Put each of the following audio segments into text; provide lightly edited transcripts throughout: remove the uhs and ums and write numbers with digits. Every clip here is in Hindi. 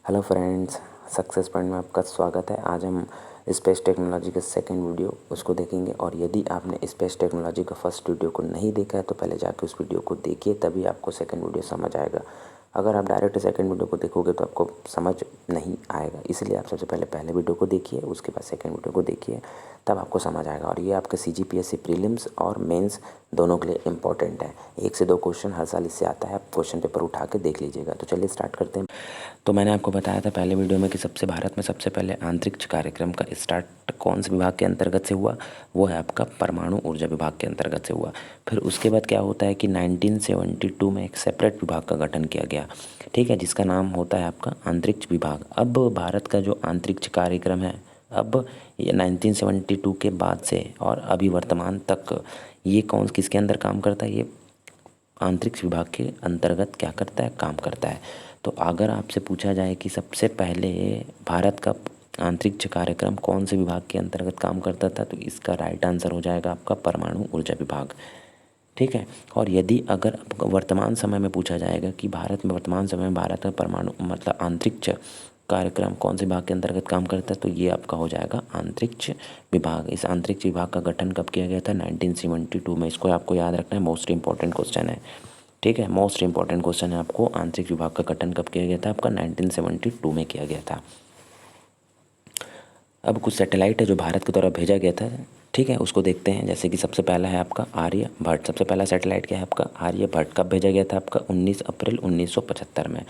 हेलो फ्रेंड्स, सक्सेस पॉइंट में आपका स्वागत है। आज हम स्पेस टेक्नोलॉजी का सेकंड वीडियो उसको देखेंगे। और यदि आपने स्पेस टेक्नोलॉजी का फर्स्ट वीडियो को नहीं देखा है तो पहले जाके उस वीडियो को देखिए, तभी आपको सेकंड वीडियो समझ आएगा। अगर आप डायरेक्ट सेकंड वीडियो को देखोगे तो आपको समझ नहीं आएगा, इसलिए आप सबसे पहले वीडियो को देखिए, उसके बाद सेकंड वीडियो को देखिए, तब आपको समझ आएगा। और ये आपके CGPSC प्रीलिम्स और मेंस दोनों के लिए इम्पॉर्टेंट है। 1 से 2 क्वेश्चन हर साल इससे आता है, आप क्वेश्चन पेपर उठा के देख लीजिएगा। तो चलिए स्टार्ट करते हैं। तो मैंने आपको बताया था पहले वीडियो में कि भारत में सबसे पहले अंतरिक्ष कार्यक्रम का स्टार्ट कौन से विभाग के अंतर्गत से हुआ। वो है आपका परमाणु ऊर्जा विभाग के अंतर्गत से हुआ। फिर उसके बाद क्या होता है कि 1972 में एक सेपरेट विभाग का गठन किया गया, ठीक है, जिसका नाम होता है आपका अंतरिक्ष विभाग। अब भारत का जो अंतरिक्ष कार्यक्रम है, अब ये 1972 के बाद से और अभी वर्तमान तक ये कौन किसके अंदर काम करता है, ये अंतरिक्ष विभाग के अंतर्गत क्या करता है, काम करता है। तो अगर आपसे पूछा जाए कि सबसे पहले भारत का अंतरिक्ष कार्यक्रम कौन से विभाग के अंतर्गत काम करता था, तो इसका राइट आंसर हो जाएगा आपका परमाणु ऊर्जा विभाग, ठीक है। और यदि अगर वर्तमान समय में पूछा जाएगा कि भारत में वर्तमान समय में भारत का परमाणु मतलब अंतरिक्ष कार्यक्रम कौन से विभाग के अंतर्गत काम करता है, तो ये आपका हो जाएगा अंतरिक्ष विभाग। इस अंतरिक्ष विभाग का गठन कब किया गया था, 1972 में। इसको आपको याद रखना है, मोस्ट इंपॉर्टेंट क्वेश्चन है, ठीक है। मोस्ट इंपॉर्टेंट क्वेश्चन है आपको, अंतरिक्ष विभाग का गठन कब किया गया था, आपका 1972 में किया गया था। अब कुछ सैटेलाइट है जो भारत की तरफ भेजा गया था, ठीक है, उसको देखते हैं। जैसे कि सबसे पहला है आपका आर्यभट्ट। सबसे पहला सैटेलाइट क्या है आपका, आर्यभट्ट। कब भेजा गया था आपका, 19 अप्रैल 1975 में।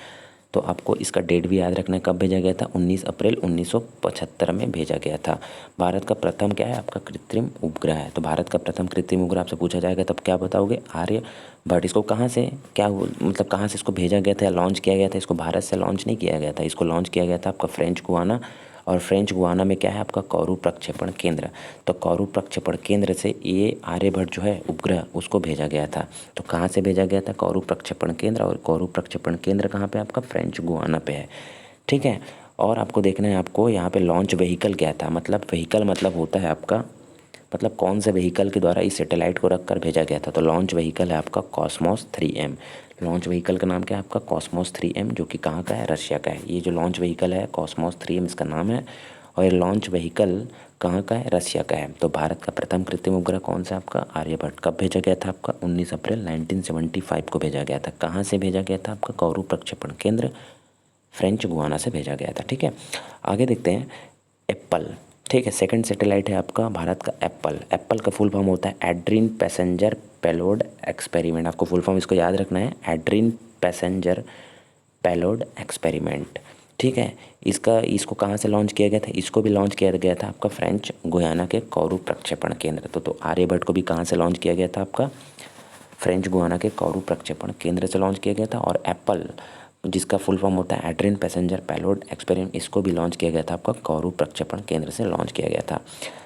तो आपको इसका डेट भी याद रखना है, कब भेजा गया था, 19 अप्रैल 1975 में भेजा गया था। भारत का प्रथम क्या है आपका, कृत्रिम उपग्रह है। तो भारत का प्रथम कृत्रिम उपग्रह आपसे पूछा जाएगा तब क्या बताओगे, आर्यभट्ट। इसको कहाँ से मतलब कहाँ से इसको भेजा गया था या लॉन्च किया गया था, इसको भारत से लॉन्च नहीं किया गया था, इसको लॉन्च किया गया था आपका फ्रेंच गुयाना। और फ्रेंच गुयाना में क्या है आपका, कौरू प्रक्षेपण केंद्र। तो कौरू प्रक्षेपण केंद्र से ये आर्यभट्ट जो है उपग्रह, उसको भेजा गया था। तो कहाँ से भेजा गया था, कौरू प्रक्षेपण केंद्र। और कौरू प्रक्षेपण केंद्र कहाँ पे आपका, फ्रेंच गुयाना पे है, ठीक है। और आपको देखना है, आपको यहाँ पे लॉन्च व्हीकल क्या था, मतलब व्हीकल मतलब होता है आपका, मतलब कौन से व्हीकल के द्वारा इस सैटेलाइट को रखकर भेजा गया था। तो लॉन्च व्हीकल है आपका कॉस्मोस 3M। लॉन्च व्हीकल का नाम क्या है आपका, कॉस्मोस 3M, जो कि कहाँ का है, रशिया का है। ये जो लॉन्च व्हीकल है कॉस्मोस 3M इसका नाम है। और ये लॉन्च व्हीकल कहाँ का है, रशिया का है। तो भारत का प्रथम कृत्रिम उपग्रह कौन सा आपका, आर्यभट्ट। कब भेजा गया था आपका, 19 अप्रैल 1975 को भेजा गया था। कहाँ से भेजा गया था आपका, कौरू प्रक्षेपण केंद्र, फ्रेंच गुयाना से भेजा गया था, ठीक है। आगे देखते हैं, एप्पल, ठीक है। सेकंड सैटेलाइट है आपका भारत का एप्पल। एप्पल का फुल फॉर्म होता है एड्रीन पैसेंजर पेलोड एक्सपेरिमेंट। आपको फुल फॉर्म इसको याद रखना है, एड्रीन पैसेंजर पेलोड एक्सपेरिमेंट, ठीक है। इसको कहाँ से लॉन्च किया गया था, इसको भी लॉन्च किया गया था आपका फ्रेंच गुयाना के कौरू प्रक्षेपण केंद्र। तो आर्यभट्ट को भी कहाँ से लॉन्च किया गया था आपका, फ्रेंच गुयाना के कौरू प्रक्षेपण केंद्र से लॉन्च किया गया था। और एप्पल जिसका फुल फॉर्म होता है एड्रीन पैसेंजर पेलोड एक्सपेरिमेंट, इसको भी लॉन्च किया गया था आपका कौरू प्रक्षेपण केंद्र से लॉन्च किया गया था।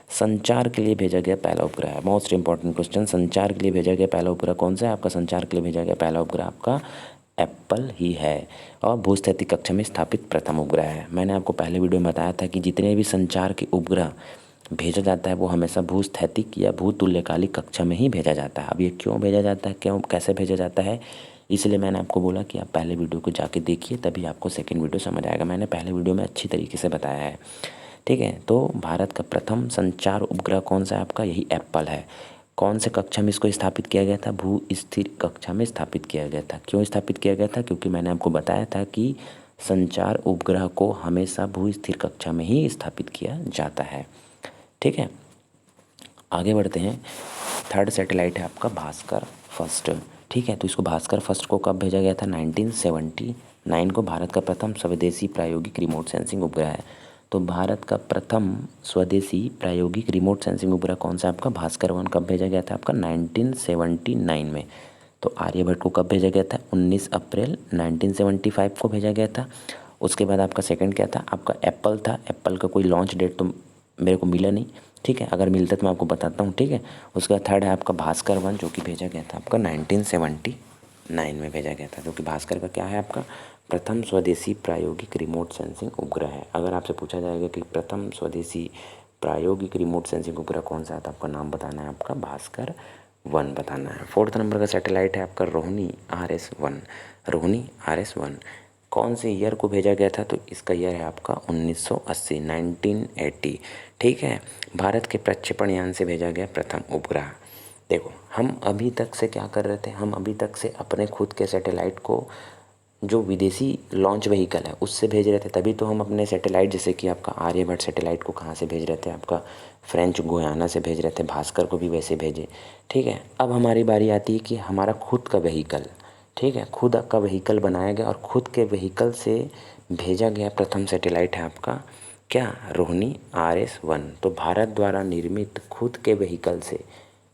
संचार के लिए भेजा गया पहला उपग्रह, मोस्ट इंपॉर्टेंट क्वेश्चन, संचार के लिए भेजा गया पहला उपग्रह कौन सा है आपका, संचार के लिए भेजा गया पहला उपग्रह आपका एप्पल ही है। और भूस्थैतिक कक्षा में स्थापित प्रथम उपग्रह है। मैंने आपको पहले वीडियो में बताया था कि जितने भी संचार के उपग्रह भेजा जाता है वो हमेशा भूस्थैतिक या भूतुल्यकालिक कक्षा में ही भेजा जाता है। अब ये क्यों भेजा जाता है, क्यों कैसे भेजा जाता है, इसलिए मैंने आपको बोला कि आप पहले वीडियो को जाके देखिए, तभी आपको सेकंड वीडियो समझ आएगा। मैंने पहले वीडियो में अच्छी तरीके से बताया है, ठीक है। तो भारत का प्रथम संचार उपग्रह कौन सा है आपका, यही एप्पल है। कौन से कक्षा में इसको स्थापित किया गया था, भू स्थिर कक्षा में स्थापित किया गया था। क्यों स्थापित किया गया था, क्योंकि मैंने आपको बताया था कि संचार उपग्रह को हमेशा भू स्थिर कक्षा में ही स्थापित किया जाता है, ठीक है। आगे बढ़ते हैं, थर्ड सैटेलाइट है आपका भास्कर फर्स्ट, ठीक है। तो इसको भास्कर फर्स्ट को कब भेजा गया था, 1979 को। भारत का प्रथम स्वदेशी प्रायोगिक रिमोट सेंसिंग उपग्रह है। तो भारत का प्रथम स्वदेशी प्रायोगिक रिमोट सेंसिंग उपग्रह कौन सा आपका, भास्कर 1। कब भेजा गया था आपका, 1979 में। तो आर्यभट्ट को कब भेजा गया था, 19 अप्रैल 1975 को भेजा गया था। उसके बाद आपका सेकंड क्या था, आपका एप्पल था। एप्पल का कोई लॉन्च डेट तो मेरे को मिला नहीं, ठीक है, अगर मिलता तो मैं आपको बताता हूँ, ठीक है। उसके बाद थर्ड है आपका भास्कर 1, जो कि भेजा गया था आपका 1979 में भेजा गया था। जो कि भास्कर का क्या है आपका, प्रथम स्वदेशी प्रायोगिक रिमोट सेंसिंग उपग्रह है। अगर आपसे पूछा जाएगा कि प्रथम स्वदेशी प्रायोगिक रिमोट सेंसिंग उपग्रह कौन सा है, तो आपका नाम बताना है, आपका भास्कर 1 बताना है। फोर्थ नंबर का सैटेलाइट है आपका रोहिणी RS1। रोहिणी RS1 कौन से ईयर को भेजा गया था, तो इसका ईयर है आपका 1980, 1980। ठीक है, भारत के प्रक्षेपण यान से भेजा गया प्रथम उपग्रह। देखो हम अभी तक से क्या कर रहे थे, हम अभी तक से अपने खुद के सैटेलाइट को जो विदेशी लॉन्च व्हीकल है उससे भेज रहे थे, तभी तो हम अपने सैटेलाइट जैसे कि आपका आर्यभट्ट सैटेलाइट को कहाँ से भेज रहे थे, आपका फ्रेंच गुयाना से भेज रहे थे, भास्कर को भी वैसे भेजे। ठीक है, अब हमारी बारी आती है कि हमारा खुद का व्हीकल, ठीक है, खुद का व्हीकल बनाया गया और खुद के व्हीकल से भेजा गया प्रथम सैटेलाइट है आपका क्या, रोहिणी RS-1। तो भारत द्वारा निर्मित खुद के व्हीकल से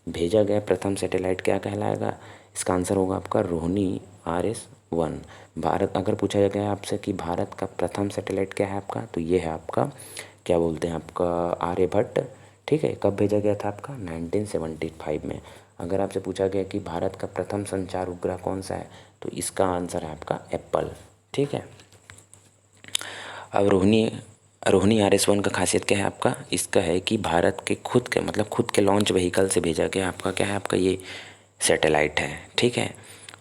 भेजा गया प्रथम सैटेलाइट क्या कहलाएगा, इसका आंसर होगा आपका रोहिणी RS-1। भारत, अगर पूछा गया आपसे कि भारत का प्रथम सैटेलाइट क्या है आपका, तो ये है आपका क्या बोलते हैं आपका आर्यभट्ट। ठीक है, कब भेजा गया था आपका 1975 में। अगर आपसे पूछा गया कि भारत का प्रथम संचार उपग्रह कौन सा है, तो इसका आंसर है आपका एप्पल। ठीक है, अब रोहिणी रोहिणी RS-1 का खासियत क्या है आपका, इसका है कि भारत के खुद के मतलब खुद के लॉन्च व्हीकल से भेजा गया आपका क्या है, आपका ये सैटेलाइट है। ठीक है,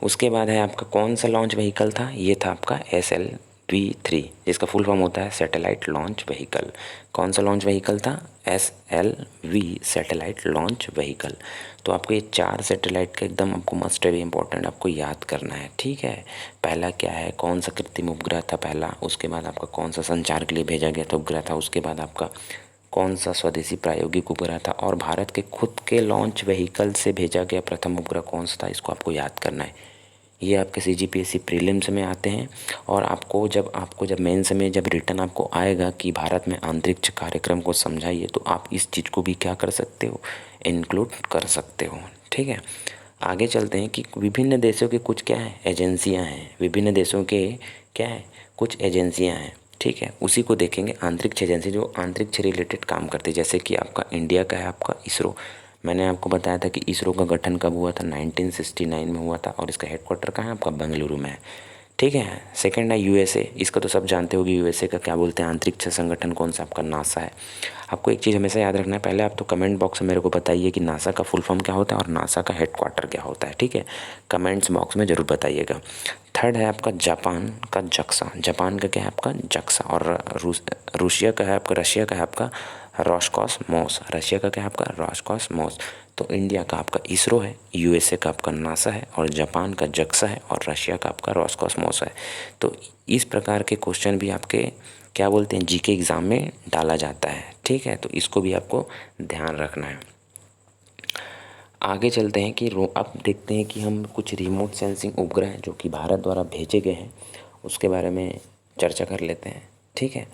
उसके बाद है आपका कौन सा लॉन्च व्हीकल था, ये था आपका SLV-3, जिसका फुल फॉर्म होता है सैटेलाइट लॉन्च व्हीकल। कौन सा लॉन्च व्हीकल था, SLV सैटेलाइट लॉन्च व्हीकल। तो आपको ये 4 सैटेलाइट का एकदम आपको मस्ट है, इंपॉर्टेंट आपको याद करना है। ठीक है, पहला क्या है, कौन सा कृत्रिम उपग्रह था पहला, उसके बाद आपका कौन सा संचार के लिए भेजा गया था उपग्रह था, उसके बाद आपका कौन सा स्वदेशी प्रायोगिक उपग्रह था, और भारत के खुद के लॉन्च व्हीकल से भेजा गया प्रथम उपग्रह कौन सा था, इसको आपको याद करना है। ये आपके CGPSC प्रीलिम्स में आते हैं, और आपको जब मेंस में जब रिटर्न आपको आएगा कि भारत में अंतरिक्ष कार्यक्रम को समझाइए, तो आप इस चीज़ को भी क्या कर सकते हो, इंक्लूड कर सकते हो। ठीक है, आगे चलते हैं कि विभिन्न देशों के कुछ क्या है, एजेंसियां हैं, विभिन्न देशों के क्या है, कुछ एजेंसियां हैं। ठीक है, उसी को देखेंगे, अंतरिक्ष एजेंसी जो अंतरिक्ष रिलेटेड काम करती है, जैसे कि आपका इंडिया का है आपका इसरो। मैंने आपको बताया था कि इसरो का गठन कब हुआ था, 1969 में हुआ था, और इसका हेडक्वार्टर कहाँ है आपका, बेंगलुरु में है। ठीक है, सेकंड है USA, इसका तो सब जानते होगी, USA का क्या बोलते हैं अंतरिक्ष संगठन कौन सा, आपका नासा है। आपको एक चीज़ हमेशा याद रखना है, पहले आप तो कमेंट बॉक्स में मेरे को बताइए कि नासा का फुल फॉर्म क्या होता है और नासा का हेडक्वार्टर क्या होता है। ठीक है, कमेंट्स बॉक्स में ज़रूर बताइएगा। थर्ड है आपका जापान का जक्सा, जापान का क्या है आपका जक्सा, और रशिया का है आपका रॉसकॉसमोस, रशिया का क्या है आपका रॉसकॉसमोस। तो इंडिया का आपका इसरो है, USA का आपका नासा है, और जापान का जक्सा है, और रशिया का आपका रॉसकॉसमोस है। तो इस प्रकार के क्वेश्चन भी आपके क्या बोलते हैं GK एग्ज़ाम में डाला जाता है। ठीक है, तो इसको भी आपको ध्यान रखना है। आगे चलते हैं कि अब देखते हैं कि हम कुछ रिमोट सेंसिंग उपग्रह जो कि भारत द्वारा भेजे गए हैं उसके बारे में चर्चा कर लेते हैं। ठीक है,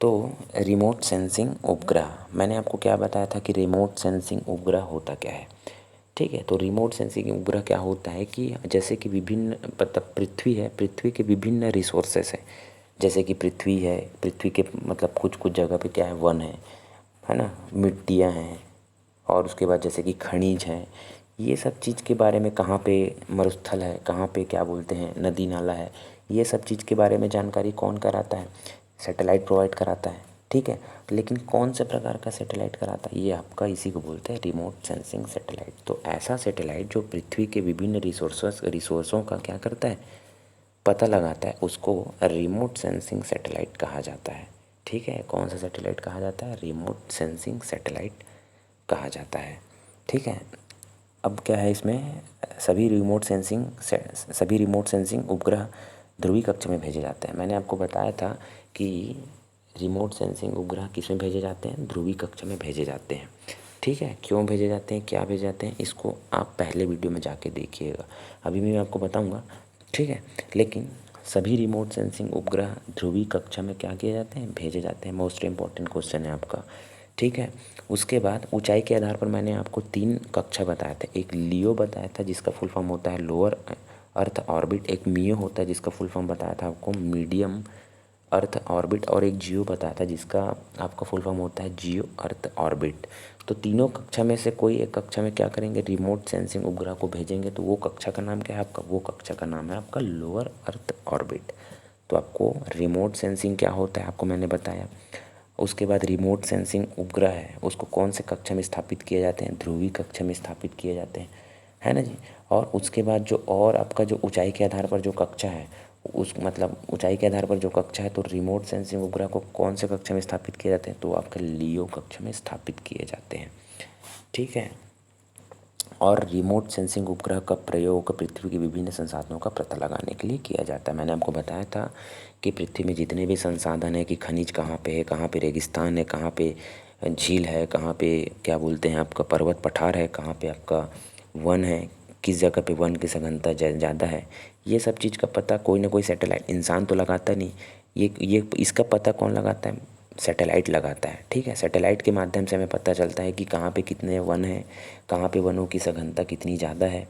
तो रिमोट सेंसिंग उपग्रह, मैंने आपको क्या बताया था कि रिमोट सेंसिंग उपग्रह होता क्या है। ठीक है, तो रिमोट सेंसिंग उपग्रह क्या होता है कि जैसे कि विभिन्न मतलब पृथ्वी है, पृथ्वी के विभिन्न रिसोर्सेस है, जैसे कि पृथ्वी है, पृथ्वी के मतलब कुछ कुछ जगह पे क्या है, वन है ना, मिट्टियाँ हैं, और उसके बाद जैसे कि खनिज है, ये सब चीज़ के बारे में, कहाँ पे मरुस्थल है, कहाँ पे क्या बोलते हैं नदी नाला है, ये सब चीज़ के बारे में जानकारी कौन कराता है, सैटेलाइट प्रोवाइड कराता है। ठीक है, लेकिन कौन से प्रकार का सैटेलाइट कराता है, ये आपका इसी को बोलते हैं रिमोट सेंसिंग सैटेलाइट। तो ऐसा सैटेलाइट जो पृथ्वी के विभिन्न रिसोर्सों का क्या करता है, पता लगाता है, उसको रिमोट सेंसिंग सैटेलाइट कहा जाता है। ठीक है, कौन सा सैटेलाइट कहा जाता है, रिमोट सेंसिंग सैटेलाइट कहा जाता है। ठीक है, अब क्या है इसमें, सभी रिमोट सेंसिंग उपग्रह ध्रुवीय कक्षा में भेजे जाते हैं। मैंने आपको बताया था कि रिमोट सेंसिंग उपग्रह किस में भेजे जाते हैं, ध्रुवीय कक्षा में भेजे जाते हैं। ठीक है, क्यों भेजे जाते हैं, क्या भेजे जाते हैं, इसको आप पहले वीडियो में जाके देखिएगा, अभी मैं आपको बताऊंगा। ठीक है, लेकिन सभी रिमोट सेंसिंग उपग्रह ध्रुवीय कक्षा में क्या किए जाते हैं, भेजे जाते हैं। मोस्ट इम्पॉर्टेंट क्वेश्चन है आपका। ठीक है, उसके बाद ऊंचाई के आधार पर मैंने आपको 3 कक्षा बताया था, एक लियो बताया था जिसका फुल फॉर्म होता है लोअर अर्थ ऑर्बिट, एक मियो होता है जिसका फुल फॉर्म बताया था आपको मीडियम अर्थ ऑर्बिट, और एक जियो बताया था जिसका आपका फुल फॉर्म होता है जियो अर्थ ऑर्बिट। तो तीनों कक्षा में से कोई एक कक्षा में क्या करेंगे, रिमोट सेंसिंग उपग्रह को भेजेंगे, तो वो कक्षा का नाम क्या है आपका, वो कक्षा का नाम है आपका लोअर अर्थ ऑर्बिट। तो आपको रिमोट सेंसिंग क्या होता है आपको मैंने बताया। उसके बाद रिमोट सेंसिंग उपग्रह है उसको कौन से कक्षा में स्थापित किए जाते हैं, ध्रुवीय कक्षा में स्थापित किए जाते हैं, है ना जी। और उसके बाद जो और आपका जो ऊंचाई के आधार पर जो कक्षा है उस मतलब ऊंचाई के आधार पर जो कक्षा है, तो रिमोट सेंसिंग उपग्रह को कौन से कक्षा में स्थापित किए जाते हैं, तो आपके लियो कक्षा में स्थापित किए जाते हैं। ठीक है। और रिमोट सेंसिंग उपग्रह का प्रयोग पृथ्वी के विभिन्न संसाधनों का पता लगाने के लिए किया जाता है। मैंने आपको बताया था कि पृथ्वी में जितने भी संसाधन है, कि खनिज कहाँ पे है, कहाँ पे रेगिस्तान है, कहाँ पे झील है, कहाँ पे क्या बोलते हैं आपका पर्वत पठार है, कहाँ पे आपका वन है, किस जगह पे वन की सघनता ज़्यादा है, ये सब चीज़ का पता कोई ना कोई सैटेलाइट, इंसान तो लगाता नहीं, ये इसका पता कौन लगाता है, सैटेलाइट लगाता है। ठीक है। सैटेलाइट के माध्यम से हमें पता चलता है कि कहाँ पे कितने वन हैं, कहाँ पे वनों की सघनता कितनी ज़्यादा है,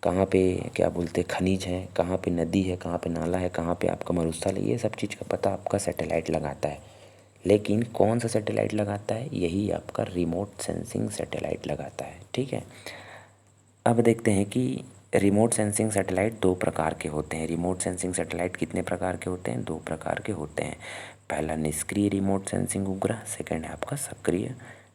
कहाँ पे क्या बोलते हैं खनिज है, कहाँ पे नदी है, कहाँ पे नाला है, कहाँ पे आपका मरुस्थल है, ये सब चीज़ का पता आपका सैटेलाइट लगाता है। लेकिन कौन सा सैटेलाइट लगाता है, यही आपका रिमोट सेंसिंग सैटेलाइट लगाता है। ठीक है। अब देखते हैं कि रिमोट सेंसिंग सैटेलाइट दो प्रकार के होते हैं। रिमोट सेंसिंग सैटेलाइट कितने प्रकार के होते हैं, दो प्रकार के होते हैं। पहला निष्क्रिय रिमोट सेंसिंग उपग्रह, सेकंड है आपका सक्रिय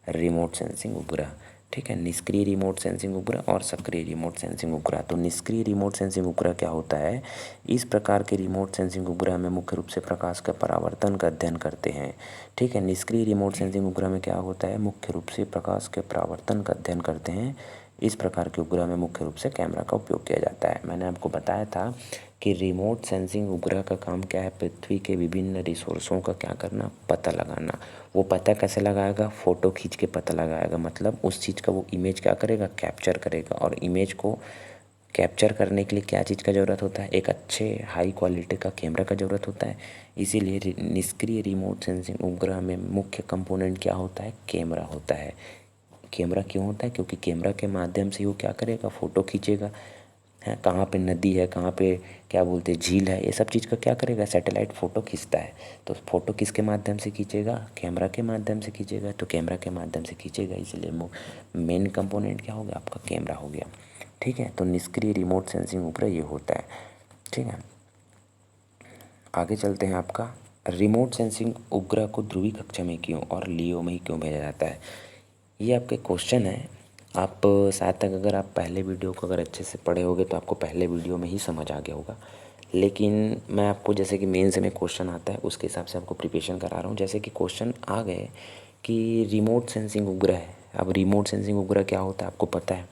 रिमोट सेंसिंग उपग्रह। ठीक है। निष्क्रिय रिमोट सेंसिंग उपग्रह और सक्रिय रिमोट सेंसिंग उपग्रह। तो निष्क्रिय रिमोट सेंसिंग उपग्रह क्या होता है, इस प्रकार के रिमोट सेंसिंग उपग्रह में मुख्य रूप से प्रकाश का परावर्तन का अध्ययन करते हैं। ठीक है। निष्क्रिय रिमोट सेंसिंग उपग्रह में क्या होता है, मुख्य रूप से प्रकाश के परावर्तन का अध्ययन करते हैं। इस प्रकार के उपग्रह में मुख्य रूप से कैमरा का उपयोग किया जाता है। मैंने आपको बताया था कि रिमोट सेंसिंग उपग्रह का काम क्या है, पृथ्वी के विभिन्न रिसोर्सों का क्या करना, पता लगाना। वो पता कैसे लगाएगा, फ़ोटो खींच के पता लगाएगा, मतलब उस चीज़ का वो इमेज क्या करेगा, कैप्चर करेगा। और इमेज को कैप्चर करने के लिए क्या चीज़ का ज़रूरत होता है, एक अच्छे हाई क्वालिटी का कैमरा का ज़रूरत होता है। इसीलिए निष्क्रिय रिमोट सेंसिंग उपग्रह में मुख्य कंपोनेंट क्या होता है, कैमरा होता है। कैमरा क्यों होता है, क्योंकि कैमरा के माध्यम से वो क्या करेगा, फ़ोटो खींचेगा है, कहाँ पे नदी है, कहाँ पे क्या बोलते हैं झील है, ये सब चीज़ का क्या करेगा, सैटेलाइट फ़ोटो खींचता है। तो फ़ोटो किसके माध्यम से खींचेगा, कैमरा के माध्यम से खींचेगा। तो कैमरा के माध्यम से खींचेगा, इसलिए मेन कंपोनेंट क्या हो गया, आपका कैमरा हो गया। ठीक है। तो निष्क्रिय रिमोट सेंसिंग उपग्रह ये होता है। ठीक है। आगे चलते हैं। आपका रिमोट सेंसिंग उपग्रह को ध्रुवीय कक्षा में क्यों और लियो में ही क्यों भेजा जाता है, ये आपके क्वेश्चन है। आप शायद तक अगर आप पहले वीडियो को अगर अच्छे से पढ़े होगे तो आपको पहले वीडियो में ही समझ आ गया होगा। लेकिन मैं आपको जैसे कि मेन से में क्वेश्चन आता है उसके हिसाब से आपको प्रिपरेशन करा रहा हूँ। जैसे कि क्वेश्चन आ गए कि रिमोट सेंसिंग उपग्रह है। अब रिमोट सेंसिंग उपग्रह क्या होता है आपको पता है।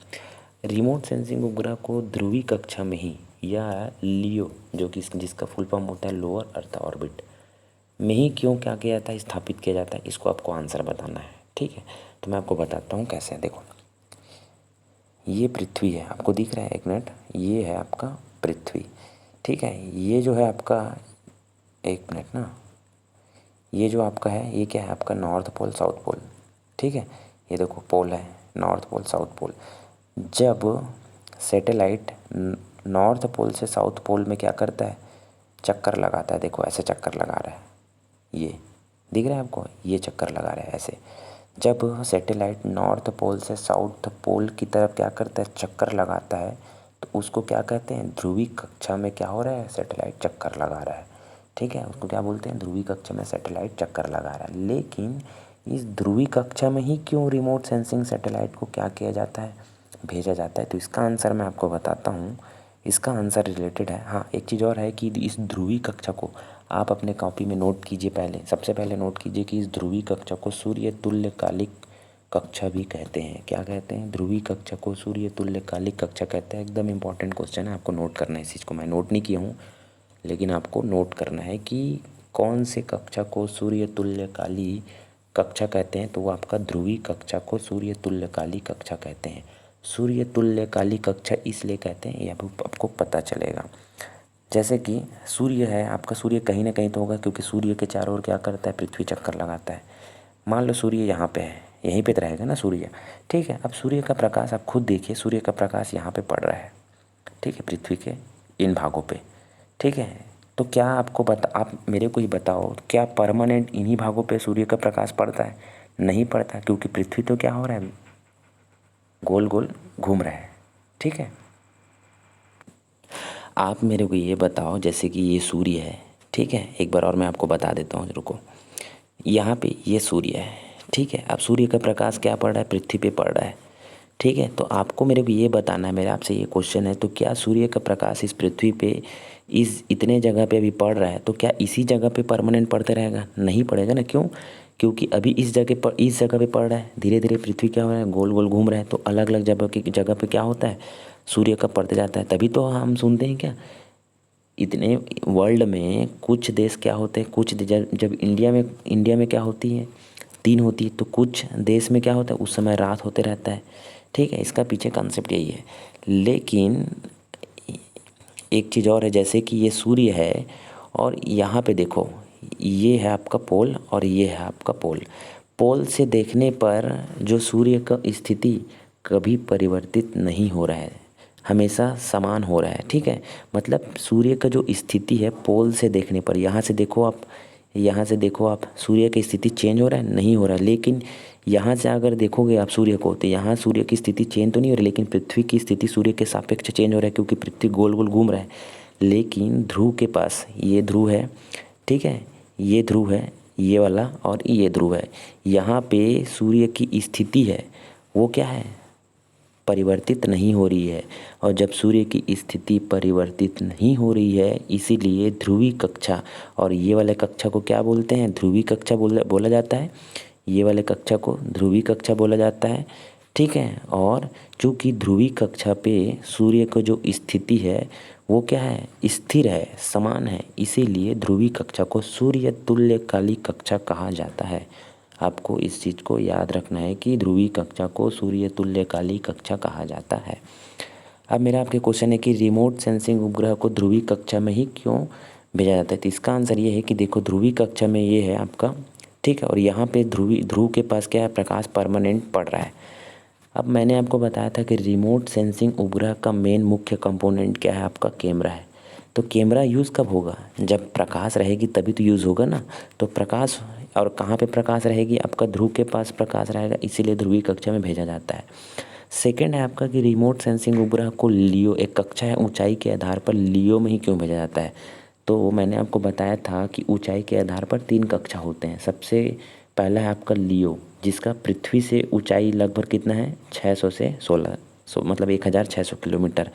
रिमोट सेंसिंग उपग्रह को ध्रुवीय कक्षा में ही या लियो, जो कि जिसका फुल फॉर्म होता है लोअर अर्थ ऑर्बिट में ही क्यों क्या किया जाता है, स्थापित किया जाता है, इसको आपको आंसर बताना है। ठीक है। तो मैं आपको बताता हूँ कैसे। देखो, ये पृथ्वी है, आपको दिख रहा है, एक मिनट, ये है आपका पृथ्वी। ठीक है। ये जो है आपका, एक मिनट ना, ये जो आपका है ये क्या है, आपका नॉर्थ पोल साउथ पोल। ठीक है। ये देखो पोल है, नॉर्थ पोल साउथ पोल। जब सैटेलाइट नॉर्थ पोल से साउथ पोल में क्या करता है, चक्कर लगाता है, देखो ऐसे चक्कर लगा रहा है, ये दिख रहा है आपको, ये चक्कर लगा रहा है ऐसे। जब सैटेलाइट नॉर्थ पोल से साउथ पोल की तरफ क्या करता है, चक्कर लगाता है, तो उसको क्या कहते हैं, ध्रुवीय कक्षा में क्या हो रहा है, सैटेलाइट चक्कर लगा रहा है। ठीक है। उसको क्या बोलते हैं, ध्रुवीय कक्षा में सैटेलाइट चक्कर लगा रहा है। लेकिन इस ध्रुवीय कक्षा में ही क्यों रिमोट सेंसिंग सैटेलाइट को क्या किया जाता है, भेजा जाता है, तो इसका आंसर मैं आपको बताता हूँ। इसका आंसर रिलेटेड है। हाँ, एक चीज़ और है कि इस ध्रुवीय कक्षा को आप अपने कॉपी में नोट कीजिए। सबसे पहले नोट कीजिए कि इस ध्रुवीय कक्षा को सूर्य तुल्यकालिक कक्षा भी कहते हैं। क्या कहते हैं, ध्रुवीय कक्षा को सूर्य तुल्यकालिक कक्षा कहते हैं। एकदम इंपॉर्टेंट क्वेश्चन है, आपको नोट करना है इस चीज़ को। मैं नोट नहीं किया हूँ, लेकिन आपको नोट करना है कि कौन से कक्षा को सूर्य तुल्यकाली कक्षा कहते हैं। तो वो आपका ध्रुवीय कक्षा को सूर्य तुल्यकाली कक्षा कहते हैं। सूर्य तुल्यकाली कक्षा इसलिए कहते हैं, ये आपको पता चलेगा। जैसे कि सूर्य है आपका, सूर्य कहीं ना कहीं तो होगा, क्योंकि सूर्य के चारों ओर क्या करता है, पृथ्वी चक्कर लगाता है। मान लो सूर्य यहाँ पे है, यहीं पे तो रहेगा ना सूर्य। ठीक है। अब सूर्य का प्रकाश आप खुद देखिए, सूर्य का प्रकाश यहाँ पे पड़ रहा है। ठीक है, पृथ्वी के इन भागों पे। ठीक है। तो क्या आपको आप मेरे को ही बताओ, क्या परमानेंट इन्हीं भागों पे सूर्य का प्रकाश पड़ता है, नहीं पड़ता, क्योंकि पृथ्वी तो क्या हो रहा है, गोल गोल घूम रहा है। ठीक है। आप मेरे को ये बताओ, जैसे कि ये सूर्य है, ठीक है, एक बार और मैं आपको बता देता हूँ, रुको। यहाँ पे ये सूर्य है, ठीक है। अब सूर्य का प्रकाश क्या पड़ रहा है, पृथ्वी पे पड़ रहा है। ठीक है। तो आपको मेरे को ये बताना है, मेरा आपसे ये क्वेश्चन है, तो क्या सूर्य का प्रकाश इस पृथ्वी पे इस इतने जगह पे अभी पड़ रहा है, तो क्या इसी जगह पे परमानेंट पड़ते रहेगा? नहीं पड़ेगा ना। क्यों? क्योंकि अभी इस जगह पे पड़ रहा है, धीरे धीरे पृथ्वी क्या हो रहा है, गोल गोल घूम रहा है, तो अलग अलग जगह पे क्या होता है, सूर्य का पड़ते जाता है। तभी तो हम सुनते हैं क्या, इतने वर्ल्ड में कुछ देश क्या होते हैं, कुछ जब इंडिया में क्या होती है, 3 होती है, तो कुछ देश में क्या होता है, उस समय रात होते रहता है। ठीक है, इसका पीछे कॉन्सेप्ट यही है। लेकिन एक चीज़ और है, जैसे कि ये सूर्य है और यहाँ पे देखो, ये है आपका पोल और ये है आपका पोल। पोल से देखने पर जो सूर्य का स्थिति कभी परिवर्तित नहीं हो रहा है, हमेशा समान हो रहा है। ठीक है, मतलब सूर्य का जो स्थिति है पोल से देखने पर, यहाँ से देखो आप, यहाँ से देखो आप, सूर्य की स्थिति चेंज हो रहा है, नहीं हो रहा है। लेकिन यहाँ से अगर देखोगे आप सूर्य को, तो यहाँ सूर्य की स्थिति चेंज तो नहीं हो रही, लेकिन पृथ्वी की स्थिति सूर्य के सापेक्ष चेंज हो रहा है, क्योंकि पृथ्वी गोल गोल घूम रहा है। लेकिन ध्रुव के पास ये ध्रुव है, ठीक है, ये ध्रुव है, ये वाला, और ये ध्रुव है। यहाँ पे सूर्य की स्थिति है वो क्या है, परिवर्तित नहीं हो रही है। और जब सूर्य की स्थिति परिवर्तित नहीं हो रही है, इसीलिए ध्रुवीय कक्षा, और ये वाले कक्षा को क्या बोलते हैं, ध्रुवीय कक्षा बोला जाता है। ये वाले कक्षा को ध्रुवीय कक्षा बोला जाता है। ठीक है, और चूँकि ध्रुवीय कक्षा पे सूर्य का जो स्थिति है वो क्या है, स्थिर है, समान है, इसीलिए ध्रुवीय कक्षा को सूर्य तुल्यकालिक कक्षा कहा जाता है। आपको इस चीज़ को याद रखना है कि ध्रुवीय कक्षा को सूर्य तुल्यकालिक कक्षा कहा जाता है। अब मेरा आपके क्वेश्चन है कि रिमोट सेंसिंग उपग्रह को ध्रुवीय कक्षा में ही क्यों भेजा जाता है, तो इसका आंसर ये है कि देखो ध्रुवीय कक्षा में ये है आपका, ठीक है, और यहाँ पे ध्रुव के पास क्या है, प्रकाश परमानेंट पड़ रहा है। अब मैंने आपको बताया था कि रिमोट सेंसिंग उपग्रह का मेन मुख्य कंपोनेंट क्या है, आपका कैमरा है। तो कैमरा यूज़ कब होगा, जब प्रकाश रहेगी तभी तो यूज़ होगा ना। तो प्रकाश, और कहाँ पे प्रकाश रहेगी, आपका ध्रुव के पास प्रकाश रहेगा, इसीलिए ध्रुवीय कक्षा में भेजा जाता है। सेकंड है आपका कि रिमोट सेंसिंग उपग्रह को लियो, एक कक्षा है ऊंचाई के आधार पर, लियो में ही क्यों भेजा जाता है। तो मैंने आपको बताया था कि ऊंचाई के आधार पर 3 कक्षा होते हैं। सबसे पहला है आपका लियो, जिसका पृथ्वी से ऊंचाई लगभग कितना है, 600 से 1600, मतलब 1600 किलोमीटर।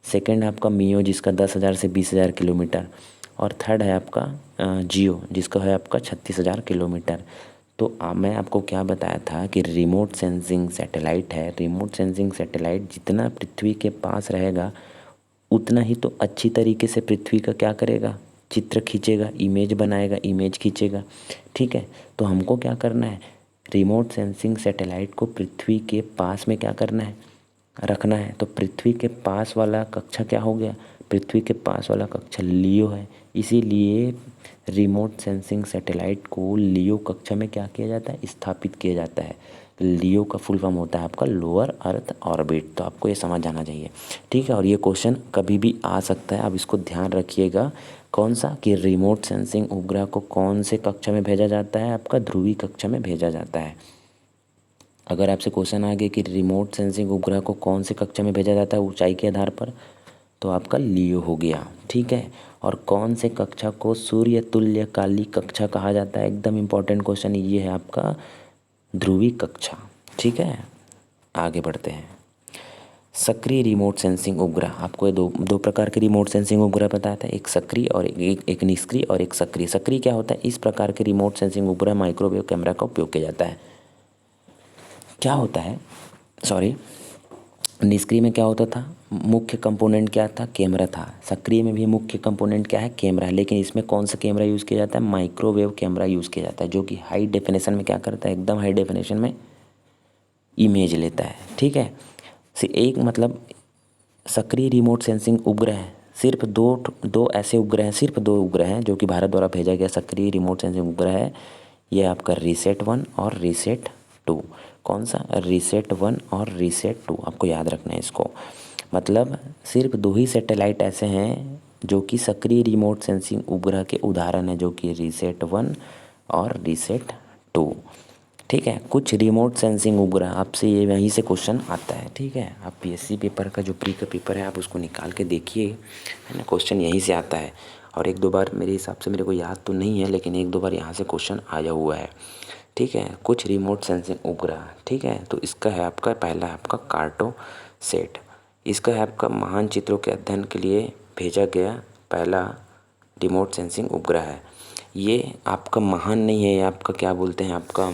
सेकंड है आपका मियो, जिसका 10,000 से 20,000 किलोमीटर। और थर्ड है आपका जियो, जिसका है आपका 36,000 किलोमीटर। तो मैं आपको क्या बताया था कि रिमोट सेंसिंग सैटेलाइट है, रिमोट सेंसिंग सैटेलाइट जितना पृथ्वी के पास रहेगा उतना ही तो अच्छी तरीके से पृथ्वी का क्या करेगा, चित्र खींचेगा, इमेज बनाएगा, इमेज खींचेगा। ठीक है, तो हमको क्या करना है, रिमोट सेंसिंग सैटेलाइट को पृथ्वी के पास में क्या करना है, रखना है। तो पृथ्वी के पास वाला कक्षा क्या हो गया, पृथ्वी के पास वाला कक्षा लियो है, इसीलिए रिमोट सेंसिंग सैटेलाइट को लियो कक्षा में क्या किया जाता है, स्थापित किया जाता है। लियो का फुल फॉर्म होता है आपका लोअर अर्थ ऑर्बिट, तो आपको ये समझ आना चाहिए। ठीक है, और ये क्वेश्चन कभी भी आ सकता है, आप इसको ध्यान रखिएगा। कौन सा, कि रिमोट सेंसिंग उपग्रह को कौन से कक्षा में भेजा जाता है, आपका ध्रुवीय कक्षा में भेजा जाता है। अगर आपसे क्वेश्चन आ गया कि रिमोट सेंसिंग उपग्रह को कौन से कक्षा में भेजा जाता है ऊंचाई के आधार पर, तो आपका लियो हो गया। ठीक है, और कौन से कक्षा को सूर्य तुल्यकालिक कक्षा कहा जाता है, एकदम इम्पॉर्टेंट क्वेश्चन ये है आपका, ध्रुवीय कक्षा। ठीक है, आगे बढ़ते हैं। सक्रिय रिमोट सेंसिंग उपग्रह, आपको ये दो प्रकार के रिमोट सेंसिंग उपग्रह बताया था, एक सक्रिय और एक निष्क्रिय और एक सक्रिय। सक्रिय क्या होता है, इस प्रकार के रिमोट सेंसिंग उपग्रह माइक्रोवेव कैमरा का उपयोग किया जाता है। क्या होता है, सॉरी, निष्क्रिय में क्या होता था, मुख्य कंपोनेंट क्या था, कैमरा था। सक्रिय में भी मुख्य कंपोनेंट क्या है, कैमरा है, लेकिन इसमें कौन सा कैमरा यूज़ किया जाता है, माइक्रोवेव कैमरा यूज़ किया जाता है, जो कि हाई डेफिनेशन में क्या करता है, एकदम हाई डेफिनेशन में इमेज लेता है। ठीक है, एक मतलब सक्रिय रिमोट सेंसिंग उपग्रह सिर्फ दो ऐसे उपग्रह हैं, सिर्फ 2 उपग्रह हैं जो कि भारत द्वारा भेजा गया सक्रिय रिमोट सेंसिंग उपग्रह है। ये आपका रिसेट 1 और रिसेट 2। कौन सा, रिसेट 1 और रिसेट 2, आपको याद रखना है इसको। मतलब सिर्फ 2 ही सैटेलाइट ऐसे हैं जो कि सक्रिय रिमोट सेंसिंग उपग्रह के उदाहरण हैं, जो कि रिसेट 1 और रिसेट 2। ठीक है, कुछ रिमोट सेंसिंग उपग्रह, आपसे ये वहीं से क्वेश्चन आता है। ठीक है, आप पीएससी पेपर का जो प्री का पेपर है आप उसको निकाल के देखिए, है ना, क्वेश्चन यहीं से आता है। और 1-2 बार मेरे हिसाब से, मेरे को याद तो नहीं है, लेकिन 1-2 बार यहाँ से क्वेश्चन आया हुआ है। ठीक है, कुछ रिमोट सेंसिंग उपग्रह, ठीक है। तो इसका है आपका पहला है आपका कार्टोसैट। इसका है आपका महान चित्रों के अध्ययन के लिए भेजा गया पहला रिमोट सेंसिंग उपग्रह है। ये आपका महान नहीं है, ये आपका क्या बोलते हैं आपका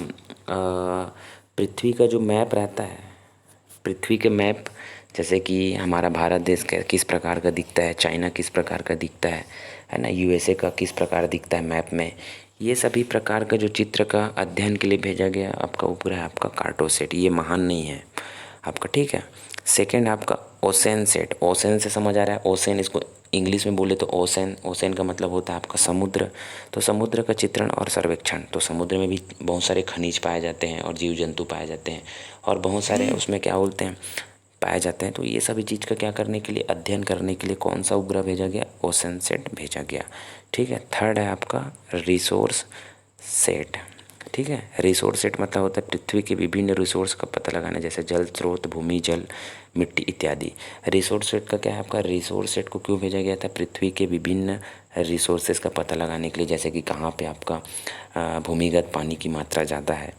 पृथ्वी का जो मैप रहता है, पृथ्वी के मैप, जैसे कि हमारा भारत देश का किस प्रकार का दिखता है, चाइना किस प्रकार का दिखता है ना, यूएसए का किस प्रकार दिखता है मैप में, ये सभी प्रकार का जो चित्र का अध्ययन के लिए भेजा गया आपका उपग्रह है आपका कार्टोसैट। ये महान नहीं है आपका, ठीक है। सेकंड आपका ओशन सेट। ओशन से समझ आ रहा है, ओशन इसको इंग्लिश में बोले तो ओशन, ओशन का मतलब होता है आपका समुद्र। तो समुद्र का चित्रण और सर्वेक्षण, तो समुद्र में भी बहुत सारे खनिज पाए जाते हैं और जीव जंतु पाए जाते हैं और बहुत सारे उसमें क्या बोलते हैं पाए जाते हैं। तो ये सभी चीज़ का क्या करने के लिए, अध्ययन करने के लिए कौन सा उपग्रह भेजा गया, ओशन सेट भेजा गया, ठीक है। थर्ड है आपका रिसोर्स सेट, ठीक है। रिसोर्स सेट मतलब होता है पृथ्वी के विभिन्न रिसोर्स का पता लगाना, जैसे जल स्रोत, भूमि, जल, मिट्टी इत्यादि। रिसोर्स सेट का क्या है आपका, रिसोर्स सेट को क्यों भेजा गया था, पृथ्वी के विभिन्न रिसोर्सेज का पता लगाने के लिए, जैसे कि कहाँ पे आपका भूमिगत पानी की मात्रा ज़्यादा है,